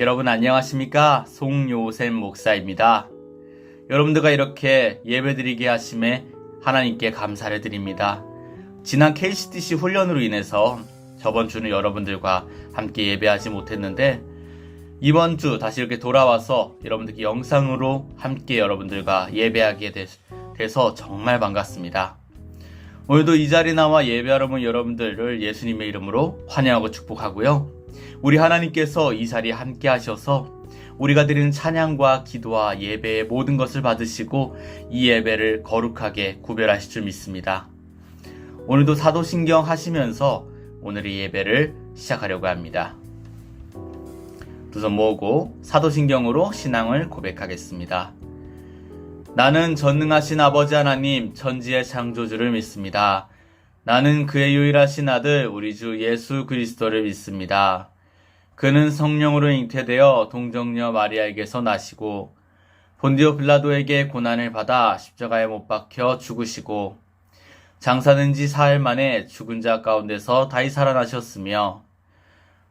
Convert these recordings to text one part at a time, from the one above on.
여러분 안녕하십니까? 송요셉 목사입니다. 여러분들과 이렇게 예배드리게 하심에 하나님께 감사를 드립니다. 지난 KCDC 훈련으로 인해서 저번 주는 여러분들과 함께 예배하지 못했는데 이번 주 다시 이렇게 돌아와서 여러분들께 영상으로 함께 여러분들과 예배하게 돼서 정말 반갑습니다. 오늘도 이 자리에 나와 예배하러 온 여러분들을 예수님의 이름으로 환영하고 축복하고요. 우리 하나님께서 이 자리에 함께 하셔서 우리가 드리는 찬양과 기도와 예배의 모든 것을 받으시고 이 예배를 거룩하게 구별하실 줄 믿습니다. 오늘도 사도신경 하시면서 오늘의 예배를 시작하려고 합니다. 두 손 모으고 사도신경으로 신앙을 고백하겠습니다. 나는 전능하신 아버지 하나님 천지의 창조주를 믿습니다. 나는 그의 유일하신 아들 우리 주 예수 그리스도를 믿습니다. 그는 성령으로 잉태되어 동정녀 마리아에게서 나시고 본디오 빌라도에게 고난을 받아 십자가에 못 박혀 죽으시고 장사된 지 사흘 만에 죽은 자 가운데서 다시 살아나셨으며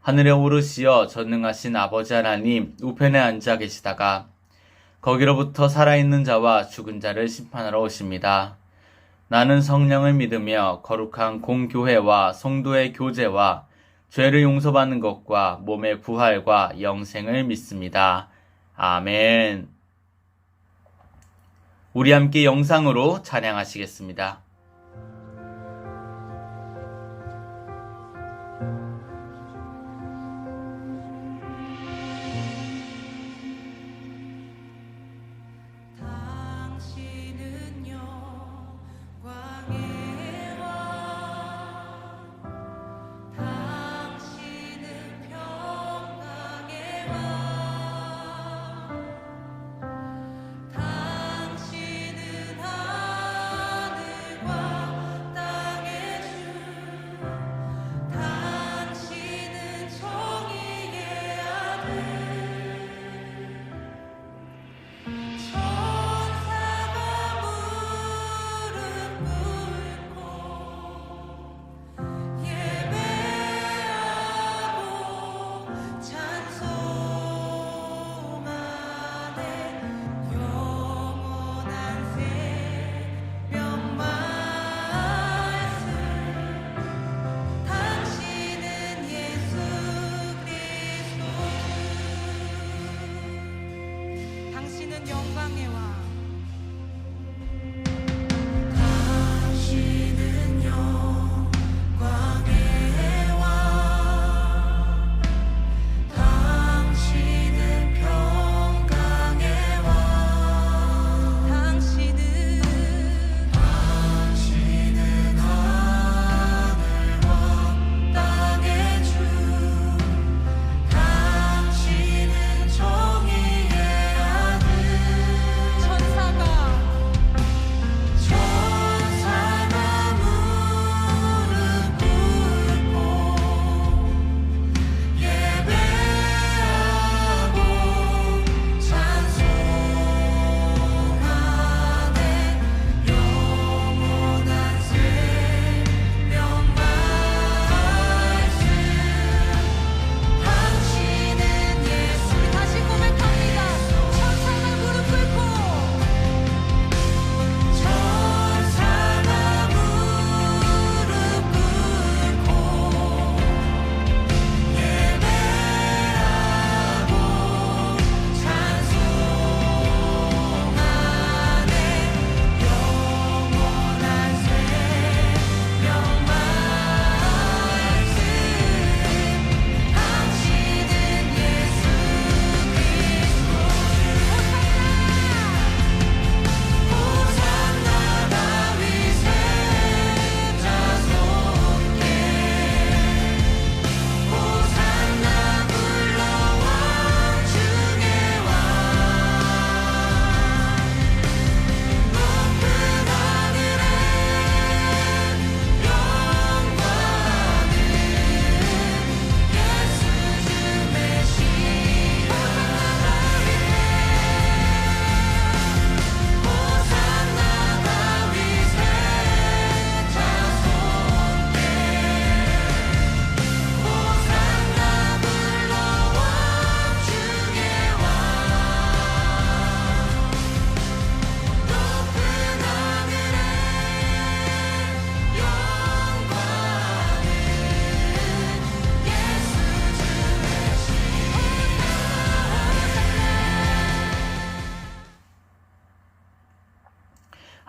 하늘에 오르시어 전능하신 아버지 하나님 우편에 앉아 계시다가 거기로부터 살아있는 자와 죽은 자를 심판하러 오십니다. 나는 성령을 믿으며 거룩한 공교회와 성도의 교제와 죄를 용서받는 것과 몸의 부활과 영생을 믿습니다. 아멘. 우리 함께 영상으로 찬양하시겠습니다. 영광의 왕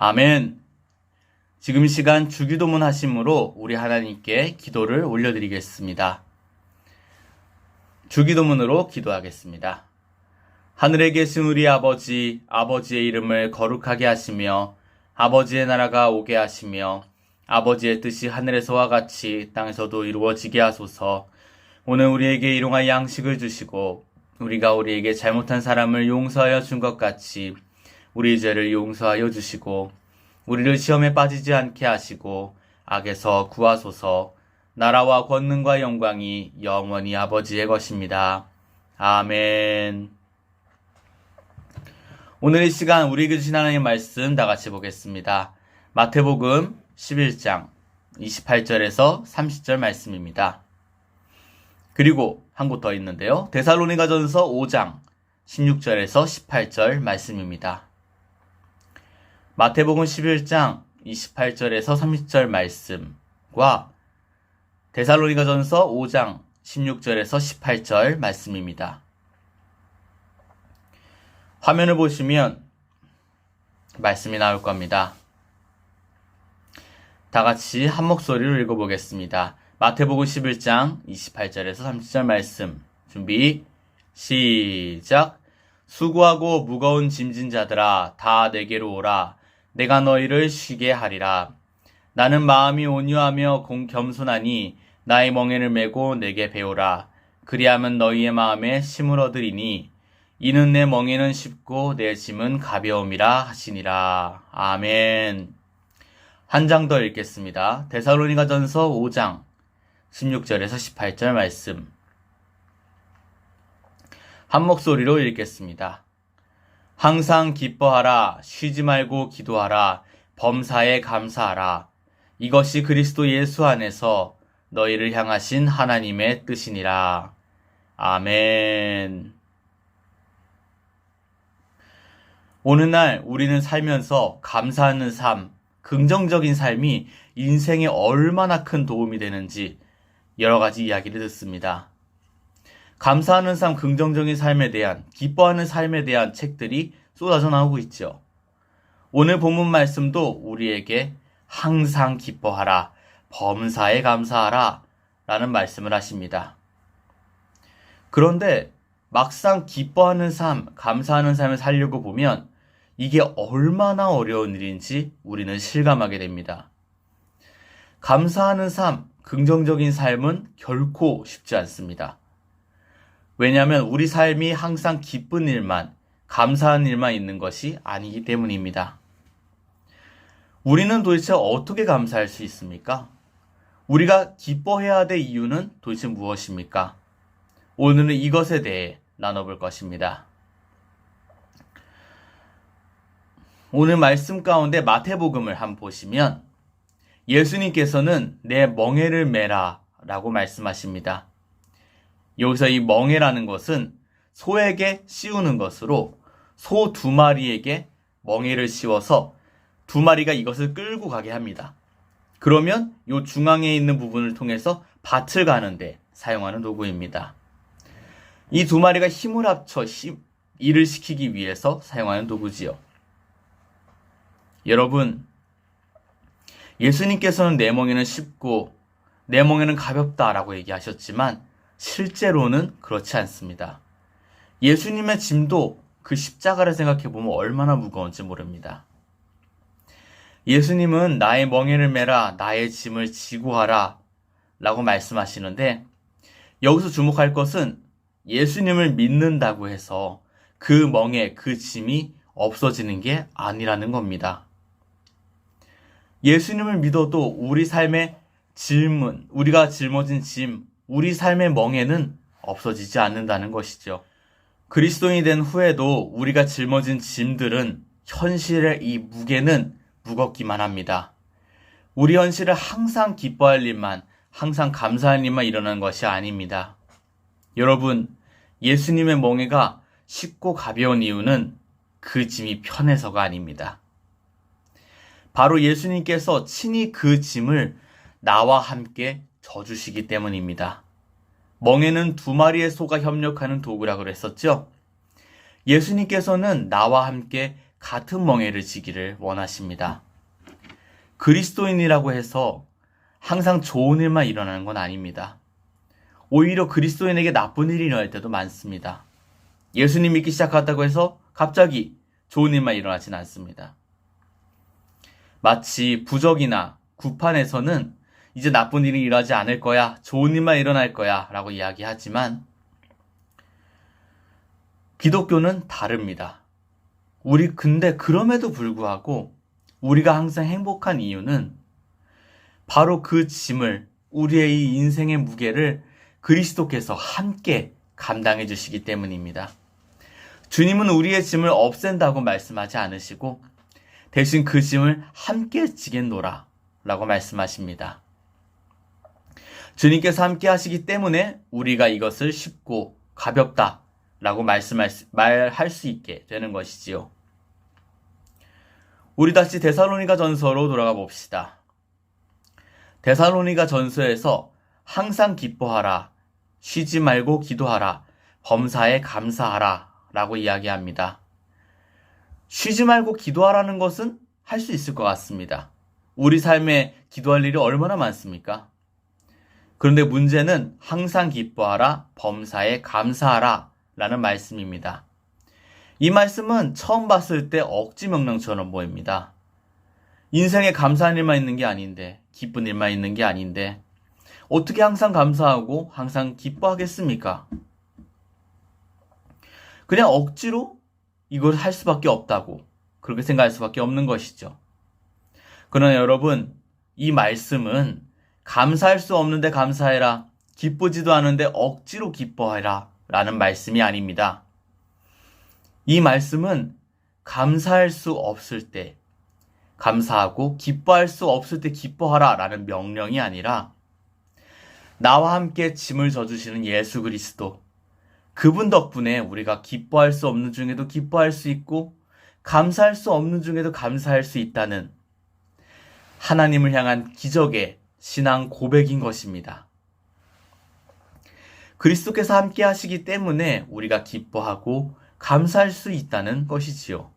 아멘. 지금 이 시간 주기도문 하심으로 우리 하나님께 기도를 올려드리겠습니다. 주기도문으로 기도하겠습니다. 하늘에 계신 우리 아버지, 아버지의 이름을 거룩하게 하시며 아버지의 나라가 오게 하시며 아버지의 뜻이 하늘에서와 같이 땅에서도 이루어지게 하소서. 오늘 우리에게 일용할 양식을 주시고 우리가 우리에게 잘못한 사람을 용서하여 준 것 같이 우리 죄를 용서하여 주시고 우리를 시험에 빠지지 않게 하시고 악에서 구하소서. 나라와 권능과 영광이 영원히 아버지의 것입니다. 아멘. 오늘 이 시간 우리에게 주신 하나님의 말씀 다 같이 보겠습니다. 마태복음 11장 28절에서 30절 말씀입니다. 그리고 한 곳 더 있는데요. 데살로니가전서 5장 16절에서 18절 말씀입니다. 마태복음 11장 28절에서 30절 말씀과 데살로니가전서 5장 16절에서 18절 말씀입니다. 화면을 보시면 말씀이 나올 겁니다. 다 같이 한 목소리로 읽어보겠습니다. 마태복음 11장 28절에서 30절 말씀. 준비, 시작. 수고하고 무거운 짐진 자들아 다 내게로 오라. 내가 너희를 쉬게 하리라. 나는 마음이 온유하며 겸손하니 나의 멍에를 메고 내게 배우라. 그리하면 너희의 마음에 쉼을 얻으리니 이는 내 멍에는 쉽고 내 짐은 가벼움이라 하시니라. 아멘. 한 장 더 읽겠습니다. 데살로니가전서 5장 16절에서 18절 말씀. 한 목소리로 읽겠습니다. 항상 기뻐하라. 쉬지 말고 기도하라. 범사에 감사하라. 이것이 그리스도 예수 안에서 너희를 향하신 하나님의 뜻이니라. 아멘. 오늘날 우리는 살면서 감사하는 삶, 긍정적인 삶이 인생에 얼마나 큰 도움이 되는지 여러 가지 이야기를 듣습니다. 감사하는 삶, 긍정적인 삶에 대한, 기뻐하는 삶에 대한 책들이 쏟아져 나오고 있죠. 오늘 본문 말씀도 우리에게 항상 기뻐하라, 범사에 감사하라 라는 말씀을 하십니다. 그런데 막상 기뻐하는 삶, 감사하는 삶을 살려고 보면 이게 얼마나 어려운 일인지 우리는 실감하게 됩니다. 감사하는 삶, 긍정적인 삶은 결코 쉽지 않습니다. 왜냐하면 우리 삶이 항상 기쁜 일만, 감사한 일만 있는 것이 아니기 때문입니다. 우리는 도대체 어떻게 감사할 수 있습니까? 우리가 기뻐해야 될 이유는 도대체 무엇입니까? 오늘은 이것에 대해 나눠볼 것입니다. 오늘 말씀 가운데 마태복음을 한번 보시면 예수님께서는 내 멍에를 메라 라고 말씀하십니다. 여기서 이 멍에라는 것은 소에게 씌우는 것으로 소 2마리에게 멍에를 씌워서 2마리가 이것을 끌고 가게 합니다. 그러면 이 중앙에 있는 부분을 통해서 밭을 가는데 사용하는 도구입니다. 이 2마리가 힘을 합쳐 일을 시키기 위해서 사용하는 도구지요. 여러분, 예수님께서는 내 멍에는 쉽고 내 멍에는 가볍다라고 얘기하셨지만 실제로는 그렇지 않습니다. 예수님의 짐도 그 십자가를 생각해보면 얼마나 무거운지 모릅니다. 예수님은 나의 멍에를 메라, 나의 짐을 지고 하라 라고 말씀하시는데 여기서 주목할 것은 예수님을 믿는다고 해서 그 멍에, 그 짐이 없어지는 게 아니라는 겁니다. 예수님을 믿어도 우리 삶의 짐은, 우리가 짊어진 짐, 우리 삶의 멍에는 없어지지 않는다는 것이죠. 그리스도인이 된 후에도 우리가 짊어진 짐들은 현실의 이 무게는 무겁기만 합니다. 우리 현실을 항상 기뻐할 일만, 항상 감사할 일만 일어나는 것이 아닙니다. 여러분, 예수님의 멍에가 쉽고 가벼운 이유는 그 짐이 편해서가 아닙니다. 바로 예수님께서 친히 그 짐을 나와 함께 져주시기 때문입니다. 멍에는 2마리의 소가 협력하는 도구라고 그랬었죠? 예수님께서는 나와 함께 같은 멍에를 지기를 원하십니다. 그리스도인이라고 해서 항상 좋은 일만 일어나는 건 아닙니다. 오히려 그리스도인에게 나쁜 일이 일어날 때도 많습니다. 예수님 믿기 시작했다고 해서 갑자기 좋은 일만 일어나진 않습니다. 마치 부적이나 구판에서는 이제 나쁜 일이 일어나지 않을 거야, 좋은 일만 일어날 거야 라고 이야기하지만 기독교는 다릅니다. 근데 그럼에도 불구하고 우리가 항상 행복한 이유는 바로 그 짐을, 우리의 이 인생의 무게를 그리스도께서 함께 감당해 주시기 때문입니다. 주님은 우리의 짐을 없앤다고 말씀하지 않으시고 대신 그 짐을 함께 지겠노라 라고 말씀하십니다. 주님께서 함께 하시기 때문에 우리가 이것을 쉽고 가볍다 라고 말할 수 있게 되는 것이지요. 우리 다시 데살로니가 전서로 돌아가 봅시다. 데살로니가 전서에서 항상 기뻐하라, 쉬지 말고 기도하라, 범사에 감사하라 라고 이야기합니다. 쉬지 말고 기도하라는 것은 할 수 있을 것 같습니다. 우리 삶에 기도할 일이 얼마나 많습니까? 그런데 문제는 항상 기뻐하라, 범사에 감사하라 라는 말씀입니다. 이 말씀은 처음 봤을 때 억지 명령처럼 보입니다. 인생에 감사한 일만 있는 게 아닌데, 기쁜 일만 있는 게 아닌데 어떻게 항상 감사하고 항상 기뻐하겠습니까? 그냥 억지로 이걸 할 수밖에 없다고 그렇게 생각할 수밖에 없는 것이죠. 그러나 여러분, 이 말씀은 감사할 수 없는데 감사해라, 기쁘지도 않은데 억지로 기뻐해라 라는 말씀이 아닙니다. 이 말씀은 감사할 수 없을 때 감사하고 기뻐할 수 없을 때 기뻐하라 라는 명령이 아니라 나와 함께 짐을 져주시는 예수 그리스도, 그분 덕분에 우리가 기뻐할 수 없는 중에도 기뻐할 수 있고 감사할 수 없는 중에도 감사할 수 있다는 하나님을 향한 기적의 신앙 고백인 것입니다. 그리스도께서 함께 하시기 때문에 우리가 기뻐하고 감사할 수 있다는 것이지요.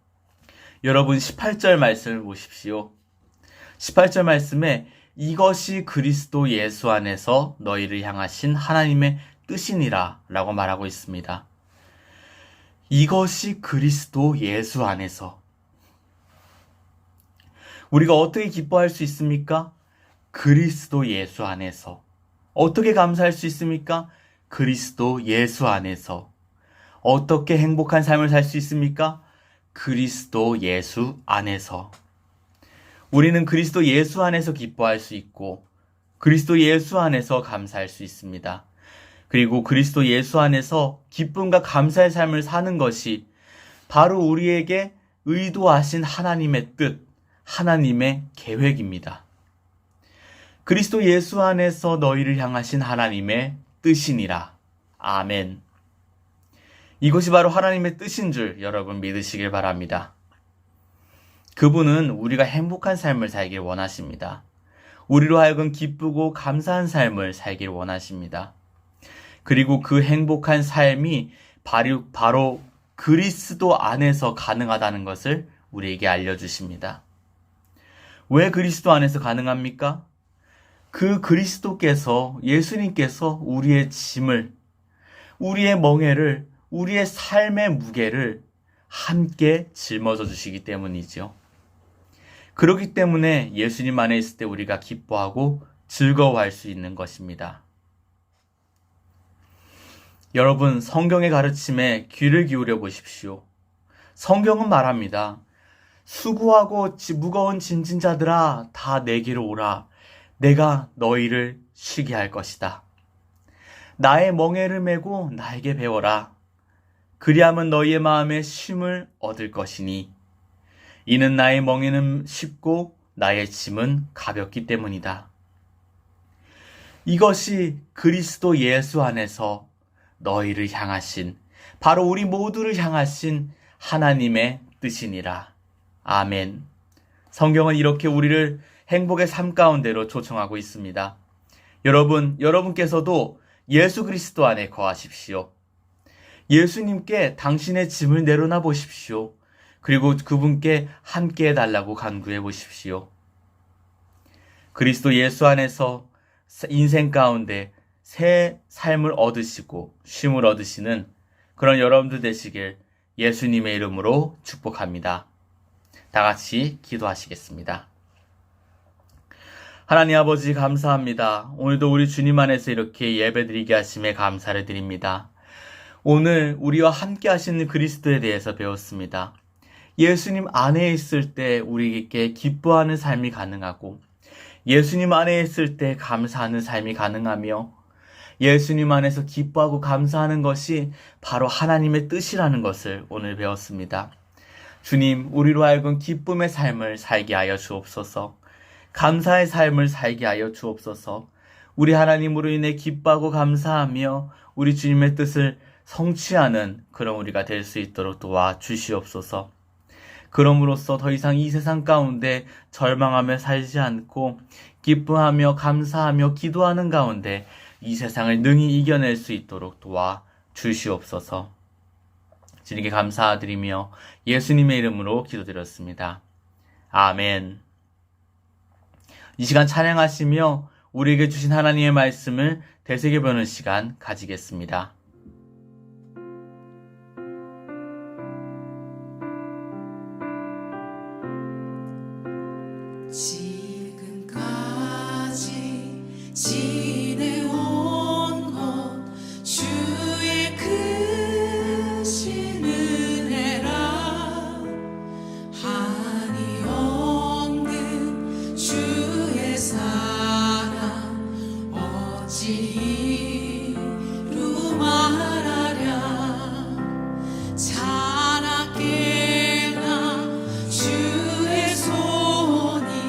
여러분 18절 말씀을 보십시오. 18절 말씀에 이것이 그리스도 예수 안에서 너희를 향하신 하나님의 뜻이니라 라고 말하고 있습니다. 이것이 그리스도 예수 안에서. 우리가 어떻게 기뻐할 수 있습니까? 그리스도 예수 안에서. 어떻게 감사할 수 있습니까? 그리스도 예수 안에서. 어떻게 행복한 삶을 살 수 있습니까? 그리스도 예수 안에서. 우리는 그리스도 예수 안에서 기뻐할 수 있고 그리스도 예수 안에서 감사할 수 있습니다. 그리고 그리스도 예수 안에서 기쁨과 감사의 삶을 사는 것이 바로 우리에게 의도하신 하나님의 뜻, 하나님의 계획입니다. 그리스도 예수 안에서 너희를 향하신 하나님의 뜻이니라. 아멘. 이것이 바로 하나님의 뜻인 줄 여러분 믿으시길 바랍니다. 그분은 우리가 행복한 삶을 살길 원하십니다. 우리로 하여금 기쁘고 감사한 삶을 살길 원하십니다. 그리고 그 행복한 삶이 바로 그리스도 안에서 가능하다는 것을 우리에게 알려주십니다. 왜 그리스도 안에서 가능합니까? 그 그리스도께서, 예수님께서 우리의 짐을, 우리의 멍에를, 우리의 삶의 무게를 함께 짊어져 주시기 때문이죠. 그렇기 때문에 예수님 안에 있을 때 우리가 기뻐하고 즐거워할 수 있는 것입니다. 여러분, 성경의 가르침에 귀를 기울여 보십시오. 성경은 말합니다. 수고하고 무거운 짐진 자들아 다 내게로 오라. 내가 너희를 쉬게 할 것이다. 나의 멍에를 메고 나에게 배워라. 그리하면 너희의 마음에 쉼을 얻을 것이니 이는 나의 멍에는 쉽고 나의 짐은 가볍기 때문이다. 이것이 그리스도 예수 안에서 너희를 향하신, 바로 우리 모두를 향하신 하나님의 뜻이니라. 아멘. 성경은 이렇게 우리를 행복의 삶 가운데로 초청하고 있습니다. 여러분께서도 예수 그리스도 안에 거하십시오. 예수님께 당신의 짐을 내려놔 보십시오. 그리고 그분께 함께 해달라고 간구해 보십시오. 그리스도 예수 안에서 인생 가운데 새 삶을 얻으시고 쉼을 얻으시는 그런 여러분들 되시길 예수님의 이름으로 축복합니다. 다 같이 기도하시겠습니다. 하나님 아버지 감사합니다. 오늘도 우리 주님 안에서 이렇게 예배드리게 하심에 감사를 드립니다. 오늘 우리와 함께 하시는 그리스도에 대해서 배웠습니다. 예수님 안에 있을 때 우리에게 기뻐하는 삶이 가능하고 예수님 안에 있을 때 감사하는 삶이 가능하며 예수님 안에서 기뻐하고 감사하는 것이 바로 하나님의 뜻이라는 것을 오늘 배웠습니다. 주님, 우리로 하여금 기쁨의 삶을 살게 하여 주옵소서. 감사의 삶을 살게 하여 주옵소서. 우리 하나님으로 인해 기뻐하고 감사하며 우리 주님의 뜻을 성취하는 그런 우리가 될 수 있도록 도와 주시옵소서. 그럼으로써 더 이상 이 세상 가운데 절망하며 살지 않고 기뻐하며 감사하며 기도하는 가운데 이 세상을 능히 이겨낼 수 있도록 도와 주시옵소서. 주님께 감사드리며 예수님의 이름으로 기도드렸습니다. 아멘. 이 시간 찬양하시며 우리에게 주신 하나님의 말씀을 되새겨보는 시간 가지겠습니다. 지금까지 지내온 것 주의 크신 은혜라 한이 없는 주의 사랑 어찌 이루 말하랴 자나깨나 주의 손이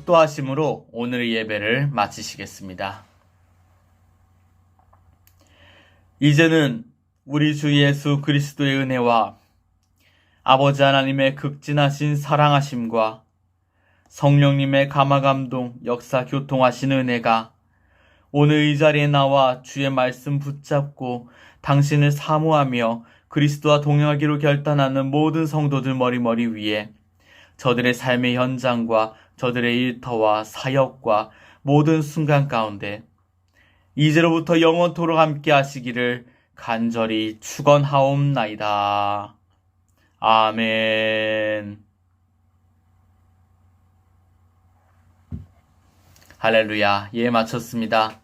축도하심으로 오늘의 예배를 마치시겠습니다. 이제는 우리 주 예수 그리스도의 은혜와 아버지 하나님의 극진하신 사랑하심과 성령님의 감화감동, 역사 교통하시는 은혜가 오늘 이 자리에 나와 주의 말씀 붙잡고 당신을 사모하며 그리스도와 동행하기로 결단하는 모든 성도들 머리머리 위에 저들의 삶의 현장과 저들의 일터와 사역과 모든 순간 가운데 이제로부터 영원토록 함께 하시기를 간절히 축원하옵나이다. 아멘. 할렐루야. 예, 마쳤습니다.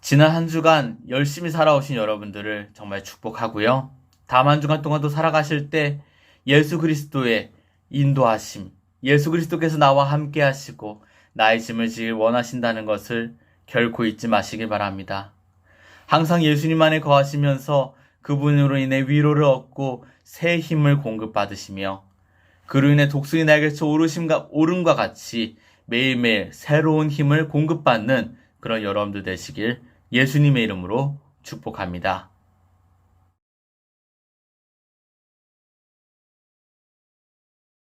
지난 한 주간 열심히 살아오신 여러분들을 정말 축복하고요. 다음 한 주간 동안도 살아가실 때 예수 그리스도의 인도하심, 예수 그리스도께서 나와 함께 하시고 나의 짐을 지길 원하신다는 것을 결코 잊지 마시길 바랍니다. 항상 예수님 안에 거하시면서 그분으로 인해 위로를 얻고 새 힘을 공급받으시며 그로 인해 독수리 날개쳐 오름과 같이 매일매일 새로운 힘을 공급받는 그런 여러분들 되시길 예수님의 이름으로 축복합니다.